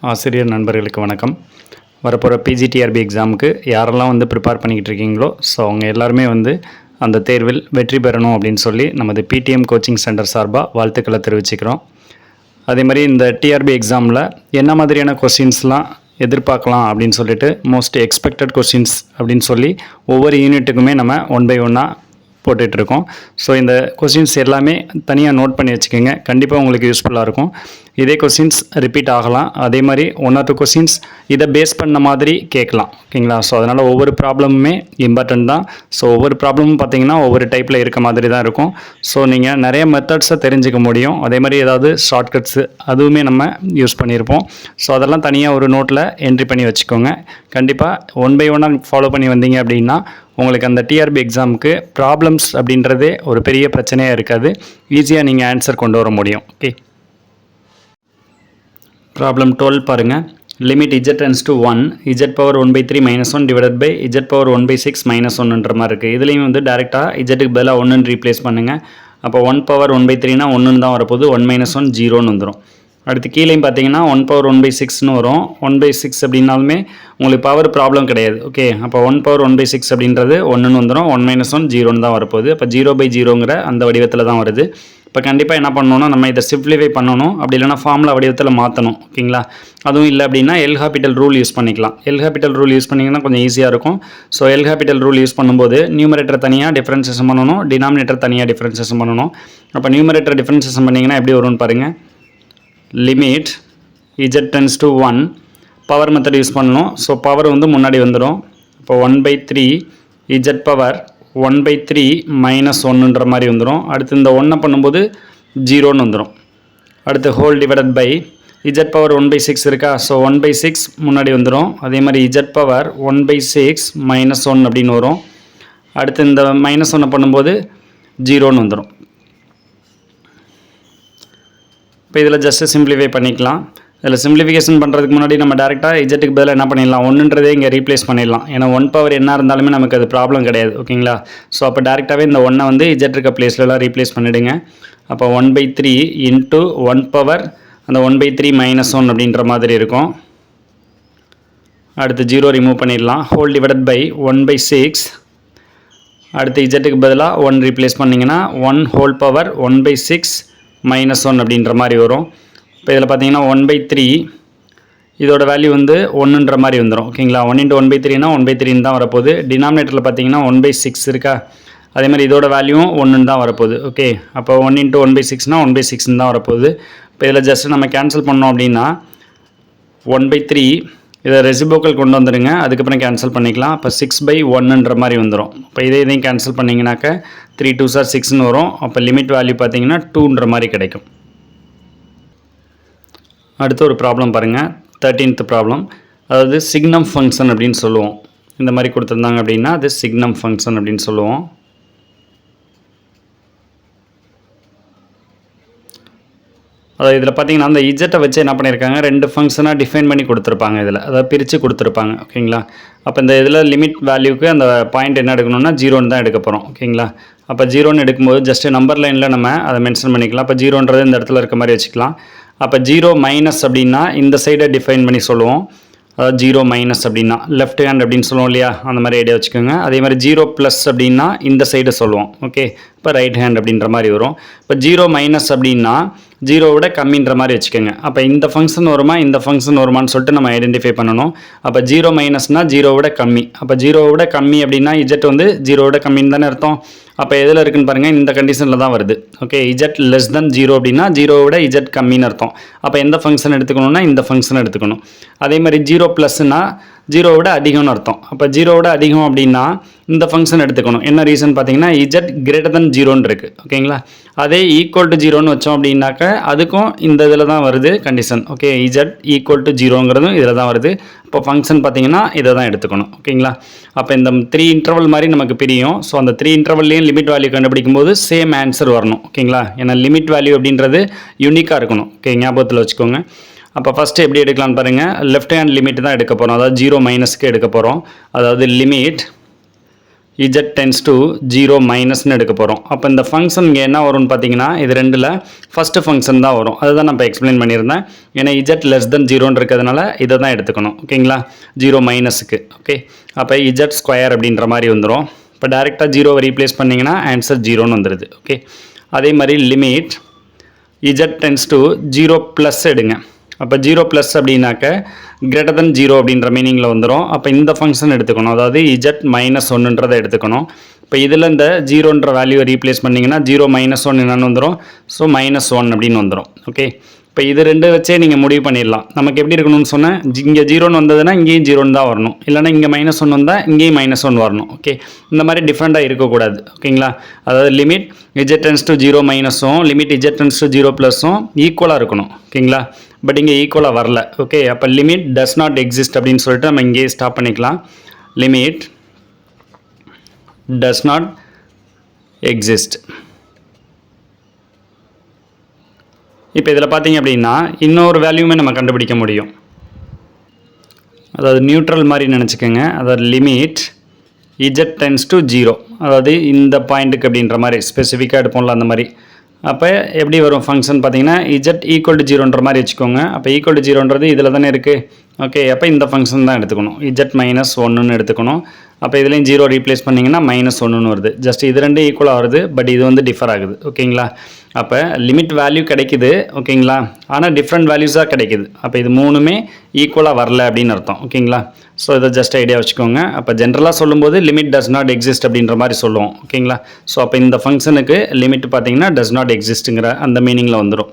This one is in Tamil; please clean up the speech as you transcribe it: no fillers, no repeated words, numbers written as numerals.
ஆசிரியர் நண்பர்களுக்கு வணக்கம். வரப்போகிற பிஜிடிஆர்பி எக்ஸாமுக்கு யாரெல்லாம் ப்ரிப்பேர் பண்ணிக்கிட்டு இருக்கீங்களோ அவங்க எல்லாருமே அந்த தேர்வில் வெற்றி பெறணும் அப்படின்னு சொல்லி நமது பிடிஎம் கோச்சிங் சென்டர் சார்பாக வாழ்த்துக்களை தெரிவிச்சுக்கிறோம். அதே மாதிரி இந்த டிஆர்பி எக்ஸாமில் என்ன மாதிரியான கொஸ்டின்ஸ்லாம் எதிர்பார்க்கலாம் அப்படின்னு சொல்லிட்டு மோஸ்ட் எக்ஸ்பெக்டட் கொஸ்டின்ஸ் அப்படின்னு சொல்லி ஒவ்வொரு யூனிட்டுக்குமே நம்ம ஒன் பை ஒன்னாக போட்டுட்ருக்கோம். ஸோ இந்த கொஸ்டின்ஸ் எல்லாமே தனியாக நோட் பண்ணி வச்சுக்கோங்க. கண்டிப்பாக உங்களுக்கு யூஸ்ஃபுல்லாக இருக்கும். இதே கொஸ்டின்ஸ் ரிப்பீட் ஆகலாம். அதே மாதிரி 1 or 2 கொஸ்டின்ஸ் இதை பேஸ் பண்ண மாதிரி கேட்கலாம். ஓகேங்களா? ஸோ அதனால் ஒவ்வொரு ப்ராப்ளமுமே இம்பார்ட்டன்ட் தான். ஸோ ஒவ்வொரு ப்ராப்ளமும் பார்த்தீங்கன்னா ஒவ்வொரு டைப்பில் இருக்க மாதிரி தான் இருக்கும். ஸோ நீங்கள் நிறைய மெத்தட்ஸை தெரிஞ்சுக்க முடியும். அதே மாதிரி ஏதாவது ஷார்ட்கட்ஸு அதுவுமே நம்ம யூஸ் பண்ணியிருப்போம். ஸோ அதெல்லாம் தனியாக ஒரு நோட்டில் என்ட்ரி பண்ணி வச்சுக்கோங்க. கண்டிப்பாக ஒன் பை ஒன்னாக ஃபாலோ பண்ணி வந்தீங்க அப்படின்னா உங்களுக்கு அந்த டிஆர்பி எக்ஸாமுக்கு ப்ராப்ளம்ஸ் அப்படின்றதே ஒரு பெரிய பிரச்சனையாக இருக்காது. ஈஸியாக நீங்கள் ஆன்சர் கொண்டு வர முடியும். ஓகே, ப்ராப்ளம் 12 பாருங்கள். Limit z tends to 1 z power 1/3 -1 divided by z power 1/6 -1ன்ற மாதிரி இருக்குது. இதுலேயும் டேரெக்டாக zக்கு பதிலாக 1ன்னு ரீப்ளேஸ் பண்ணுங்கள். அப்போ 1 பவர் 1/3னா 1ன்னு தான் வரப்போகுது. 1 - 1 0ன்னு வந்துடும். அடுத்து கீழேயும் பார்த்தீங்கன்னா 1 பவர் 1/6ன்னு வரும். 1/6 அப்படின்னாலுமே உங்களுக்கு பவர் ப்ராப்ளம் கிடையாது. ஓகே, அப்போ 1 பவர் 1/6 அப்படின்றது 1ன்னு வந்துடும். 1 - 1 0ன்னு தான் வரப்போகுது. அப்போ 0/0ங்கிற அந்த வடிவத்தில் தான் வருது. இப்போ கண்டிப்பாக என்ன பண்ணணும்னா நம்ம இதை சிம்ப்ளிஃபை பண்ணணும். அப்படி இல்லைனா ஃபார்முலா வடிவத்தில் மாற்றணும். ஓகேங்களா? அதுவும் இல்லை அப்படின்னா எல் ஹாபிட்டல் ரூல் யூஸ் பண்ணிக்கலாம். எல் ஹாபிட்டல் ரூல் யூஸ் பண்ணிங்கன்னா கொஞ்சம் ஈஸியாக இருக்கும். ஸோ எல் ஹாபிட்டல் ரூல் யூஸ் பண்ணும்போது நியூமரேட்டர் தனியாக டிஃப்ரென்சேஷன் பண்ணணும், டினாமினேட்டர் தனியாக டிஃப்ரென்சேஷன் பண்ணணும். அப்போ நியூமரேட்டர் டிஃப்ரென்சேஷன் பண்ணிங்கன்னா எப்படி வரும்னு பாருங்கள். Limit z tends to 1 power method use பண்ணணும். ஸோ பவர் முன்னாடி வந்துடும். இப்போ 1/3 z பவர் 1/3 -1ன்ற மாதிரி வந்துடும். அடுத்து இந்த 1 பண்ணும்போது 0ன்னு வந்துடும். அடுத்து whole divided by z power 1/6 இருக்கா? ஸோ 1/6 முன்னாடி வந்துடும். அதே மாதிரி z பவர் 1/6 -1 அப்படின்னு வரும். அடுத்து இந்த -1 பண்ணும்போது 0ன்னு வந்துடும். இப்போ இதில் ஜஸ்ட்டு சிம்ப்ளிஃபை பண்ணிக்கலாம். இதில் சிம்ப்ளிஃபிகேஷன் பண்ணுறதுக்கு முன்னாடி நம்ம டேரெக்டாக இஜெட்டுக்கு பதிலாக என்ன பண்ணிடலாம், 1ன்றதே இங்கே ரீப்ளேஸ் பண்ணிடலாம். ஏன்னா 1 பவர் என்ன இருந்தாலுமே நமக்கு அது ப்ராப்ளம் கிடையாது. ஓகேங்களா? ஸோ அப்போ டேரெக்டாகவே இந்த 1 இஜெட் இருக்க பிளேஸ்லலாம் ரீப்ளேஸ் பண்ணிவிடுங்க. அப்போ 1/3 இன்ட்டு 1 பவர் அந்த 1/3 -1 அப்படின்ற மாதிரி இருக்கும். அடுத்து 0 ரிமூவ் பண்ணிடலாம். Whole divided by 1/6. அடுத்து இஜெட்டுக்கு பதிலாக 1 ரீப்ளேஸ் பண்ணிங்கன்னா 1 ஹோல் பவர் 1/6 -1 அப்படின்ற மாதிரி வரும். இப்போ இதில் பார்த்தீங்கன்னா 1/3 இதோட வேல்யூ 1ன்ற மாதிரி வந்துடும். ஓகேங்களா? 1 × 1/3னா 1/3ன்னு தான் வரப்போகுது. டினாமினேட்டரில் பார்த்தீங்கன்னா 1/6 இருக்கா? அதே மாதிரி இதோட வேல்யூவும் 1ன்னு தான் வரப்போகுது. ஓகே, அப்போ 1 × 1/6னா 1/6ன்னு தான் வரப்போகுது. இப்போ இதில் ஜஸ்ட் நம்ம கேன்சல் பண்ணோம் அப்படின்னா 1/3 இதை ரெசிபோக்கல் கொண்டு வந்துடுங்க. அதுக்கப்புறம் கேன்சல் பண்ணிக்கலாம். அப்போ 6/1ன்ற மாதிரி வந்துடும். இப்போ இதையும் கேன்சல் பண்ணிங்கனாக்க 3 2s are 6ன்னு வரும். அப்போ லிமிட் வேல்யூ பார்த்தீங்கன்னா 2ன்ற மாதிரி கிடைக்கும். அடுத்து ஒரு ப்ராப்ளம் பாருங்கள். 13th problem. அதாவது சிக்னம் ஃபங்க்ஷன் அப்படின்னு சொல்லுவோம். இந்த மாதிரி கொடுத்துருந்தாங்க அப்படின்னா அது சிக்னம் ஃபங்க்ஷன் அப்படின்னு சொல்லுவோம். அதாவது இதில் பார்த்தீங்கன்னா அந்த இஜெட்டை வச்சு என்ன பண்ணியிருக்காங்க, 2 ஃபங்க்ஷனாக டிஃபைன் பண்ணி கொடுத்துருப்பாங்க. இதில் அதாவது பிரித்து கொடுத்துருப்பாங்க. ஓகேங்களா? அப்போ இந்த இதில் லிமிட் வேல்யூக்கு அந்த பாயிண்ட் என்ன எடுக்கணும்னா 0ன்னு தான் எடுக்க போகிறோம். ஓகேங்களா? அப்போ 0ன்னு எடுக்கும்போது ஜஸ்ட்டு நம்பர் லைனில் நம்ம அதை மென்ஷன் பண்ணிக்கலாம். அப்போ 0ன்றது இந்த இடத்துல இருக்க மாதிரி வச்சுக்கலாம். அப்போ 0 மைனஸ் அப்படின்னா இந்த சைடை டிஃபைன் பண்ணி சொல்லுவோம். அதாவது 0 மைனஸ் அப்படின்னா லெஃப்ட் ஹேண்ட் அப்படின்னு சொல்லுவோம் இல்லையா? அந்த மாதிரி ஐடியா வச்சுக்கோங்க. அதே மாதிரி 0 ப்ளஸ் அப்படின்னா இந்த சைடு சொல்லுவோம். ஓகே, இப்போ ரைட் ஹேண்ட் அப்படின்ற மாதிரி வரும். இப்போ 0 மைனஸ் அப்படின்னா 0 விட கம்மின்ற மாதிரி வச்சுக்கோங்க. அப்போ இந்த ஃபங்க்ஷன் வருமா இந்த ஃபங்க்ஷன் வருமானு சொல்லிட்டு நம்ம ஐடென்டிஃபை பண்ணணும். அப்போ 0 மைனஸ்னால் 0 விட கம்மி. அப்போ 0 விட கம்மி அப்படின்னா இஜெட் 0 விட கம்மின்னு தானே அர்த்தம். அப்போ எதில் இருக்குன்னு பாருங்கள், இந்த கண்டிஷனில் தான் வருது. ஓகே, இஜெட் லெஸ் தென் 0 அப்படின்னா 0 விட இஜெட் கம்மின்னு அர்த்தம். அப்போ எந்த ஃபங்க்ஷன் எடுத்துக்கணும்னா இந்த ஃபங்க்ஷன் எடுத்துக்கணும். அதே மாதிரி 0 ப்ளஸ்னா 0 விட அதிகம்னு அர்த்தம். அப்போ 0 விட அதிகம் அப்படின்னா இந்த ஃபங்க்ஷன் எடுத்துக்கணும். என்ன ரீசன் பார்த்தீங்கன்னா இஜெட் கிரேட்டர் தென் 0ன்னு இருக்குது. ஓகேங்களா? அதே ஈக்குவல் டு 0ன்னு வச்சோம் அப்படின்னாக்க அதுக்கும் இந்த இதில் தான் வருது condition. Okay, Z equal to 0ங்கிறதும் இதில் தான் வருது. இப்போ ஃபங்க்ஷன் பார்த்தீங்கன்னா இதை தான் எடுத்துக்கணும். ஓகேங்களா? அப்போ இந்த 3 இன்டர்வல் மாதிரி நமக்கு பிரியும். ஸோ அந்த 3 இன்டர்வல்லையும் லிமிட் வேல்யூ கண்டுபிடிக்கும் போது சேம் ஆன்சர் வரணும். ஓகேங்களா? ஏன்னா லிமிட் வேல்யூ அப்படின்றது யூனிக்காக இருக்கணும். ஓகே, ஞாபகத்தில் வச்சுக்கோங்க. அப்போ ஃபஸ்ட்டு எப்படி எடுக்கலான்னு பாருங்கள். லெஃப்ட் ஹேண்ட் லிமிட் தான் எடுக்க போகிறோம். அதாவது 0 மைனஸ்க்கு எடுக்க போகிறோம். அதாவது லிமிட் இஜெட் டென்ஸ் டு 0 மைனஸ்னு எடுக்க போகிறோம். அப்போ இந்த ஃபங்க்ஷன் இங்கே என்ன வரும்னு பார்த்தீங்கன்னா இது ரெண்டில் ஃபஸ்ட்டு ஃபங்க்ஷன் தான் வரும். அதுதான் நான் இப்போ எக்ஸ்பிளைன் பண்ணியிருந்தேன். ஏன்னா இஜெட் லெஸ் தென் 0ன்னு இருக்கிறதுனால இதை தான் எடுத்துக்கணும். ஓகேங்களா, 0 மைனஸுக்கு. ஓகே, அப்போ இஜெட் ஸ்கொயர் அப்படின்ற மாதிரி வந்துடும். இப்போ டேரெக்டாக 0வை ரீப்ளேஸ் பண்ணிங்கன்னா ஆன்சர் 0ன்னு வந்துடுது. ஓகே, அதே மாதிரி limit Z tends to 0 plus எடுங்க. அப்போ 0 ப்ளஸ் அப்படின்னாக்க கிரேட்டர் தென் 0 அப்படின்ற மீனிங்கில் வந்துடும். அப்போ இந்த ஃபங்க்ஷன் எடுத்துக்கணும், அதாவது இஜெட் மைனஸ் ஒன்றுன்றதை எடுத்துக்கணும். இப்போ இதில் இந்த 0ன்ற வேல்யூவை ரீப்ளேஸ் பண்ணிங்கன்னா 0 மைனஸ் 1 என்னென்னு வந்துடும். ஸோ -1 அப்படின்னு வந்துடும். ஓகே, இப்போ இது ரெண்டு வச்சே நீங்கள் முடிவு பண்ணிடலாம். நமக்கு எப்படி இருக்கணும்னு சொன்னேன், இங்கே 0ன்னு வந்ததுன்னா இங்கேயும் 0ன்னு தான் வரணும், இல்லைனா இங்கே -1 வந்தால் இங்கேயும் -1 வரணும். ஓகே, இந்த மாதிரி டிஃப்ரெண்ட்டாக இருக்கக்கூடாது. ஓகேங்களா, அதாவது லிமிட் இஜெட் டென்ஸ் டு 0 மைனஸும் லிமிட் இஜெட் டென்ஸ் டு 0 ப்ளஸும் ஈக்குவலாக இருக்கணும். ஓகேங்களா, பட் இங்கே ஈக்குவலாக வரல. ஓகே, அப்போ லிமிட் டஸ் நாட் எக்ஸிஸ்ட் அப்படின்னு சொல்லிட்டு நம்ம இங்கேயே ஸ்டாப் பண்ணிக்கலாம். Limit does not exist. இப்போ இதில் பார்த்தீங்க அப்படின்னா இன்னொரு வேல்யூமே நம்ம கண்டுபிடிக்க முடியும். அதாவது நியூட்ரல் மாதிரி நினச்சிக்கோங்க. அதாவது லிமிட் இஜெட் டென்ஸ் டு 0, அதாவது இந்த பாயிண்ட்டுக்கு அப்படின்ற மாதிரி ஸ்பெசிஃபிக்காக எடுப்போம்ல அந்த மாதிரி. அப்போ எப்படி வரும் ஃபங்க்ஷன் பார்த்தீங்கன்னா இஜெட் ஈக்குவல் டு 0ன்ற மாதிரி வச்சுக்கோங்க. அப்போ ஈக்குவல் டு 0ன்றது இதில் தானே இருக்குது. ஓகே, அப்போ இந்த ஃபங்க்ஷன் தான் எடுத்துக்கணும், இஜெட் -1ன்னு எடுத்துக்கணும். அப்போ இதுலேயும் 0 ரீப்ளேஸ் பண்ணிங்கன்னா -1ன்னு வருது. ஜஸ்ட் இது ரெண்டு ஈக்குவலாக வருது, பட் இது வந்து டிஃபர் ஆகுது. ஓகேங்களா, அப்போ லிமிட் வேல்யூ கிடைக்குது. ஓகேங்களா, ஆனால் டிஃப்ரெண்ட் வேல்யூஸாக கிடைக்குது. அப்போ இது மூணுமே ஈக்குவலாக வரல அப்படின்னு அர்த்தம். ஓகேங்களா, ஸோ இதை ஜஸ்ட் ஐடியா வச்சுக்கோங்க. அப்போ ஜென்ரலாக சொல்லும்போது லிமிட் டஸ் நாட் எக்ஸிஸ்ட் அப்படின்ற மாதிரி சொல்லுவோம். ஓகேங்களா, ஸோ அப்போ இந்த ஃபங்க்ஷனுக்கு லிமிட் பார்த்தீங்கன்னா டஸ் நாட் எக்ஸிஸ்ட்டுங்கிற அந்த மீனிங்கில் வந்துடும்.